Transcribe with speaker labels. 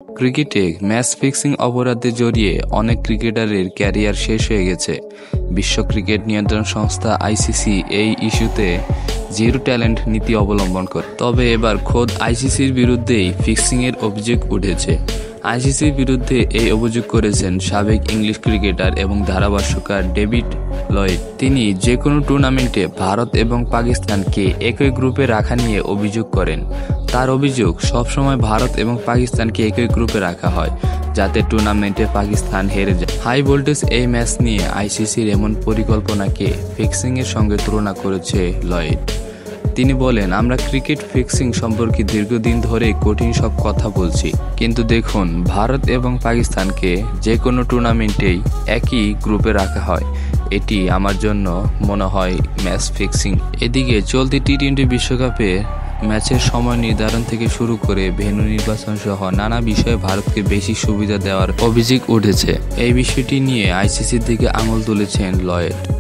Speaker 1: ক্রিকেটে match fixing অপরাধে জড়িয়ে অনেক ক্রিকেটারের ক্যারিয়ার শেষ হয়ে গেছে। বিশ্ব ক্রিকেট নিয়ন্ত্রণ সংস্থা আইসিসি এই ইস্যুতে জিরো ট্যালেন্ট নীতি অবলম্বন করে। তবে এবার খোদ আইসিসির বিরুদ্ধেই ফিক্সিংয়ের অভিযোগ উঠেছে। আইসিসির বিরুদ্ধে এই অভিযোগ করেছেন সাবেক ইংলিশ ক্রিকেটার এবং ধারাভাষ্যকার ডেভিড লয়েড। তিনি যে কোনো টুর্নামেন্টে ভারত এবং পাকিস্তানকে একই গ্রুপে রাখা নিয়ে অভিযোগ করেন। তার অভিযোগ, সবসময় ভারত এবং পাকিস্তানকে একই গ্রুপে রাখা হয় যাতে টুর্নামেন্টে পাকিস্তান হেরে যায়। হাই ভোল্টেজ এই ম্যাচ নিয়ে আইসিসির এমন পরিকল্পনাকে ফিক্সিংয়ের সঙ্গে তুলনা করেছে লয়েড। তিনি বলেন, আমরা ক্রিকেট ফিক্সিং সম্পর্কে দীর্ঘদিন ধরে কঠিন সব কথা বলছি, কিন্তু দেখুন, ভারত এবং পাকিস্তানকে যে কোনো টুর্নামেন্টেই একই গ্রুপে রাখা হয়। এটি আমার জন্য মনে হয় ম্যাচ ফিক্সিং। এদিকে চলতি টি-20 বিশ্বকাপে ম্যাচের সময় নির্ধারণ থেকে শুরু করে ভেন্যু নির্বাচন সহ নানা বিষয়ে ভারতকে বেশি সুবিধা দেওয়ার অভিযোগ উঠেছে। এই বিষয়টি নিয়ে আইসিসির দিকে আঙুল তুলেছেন লয়েড।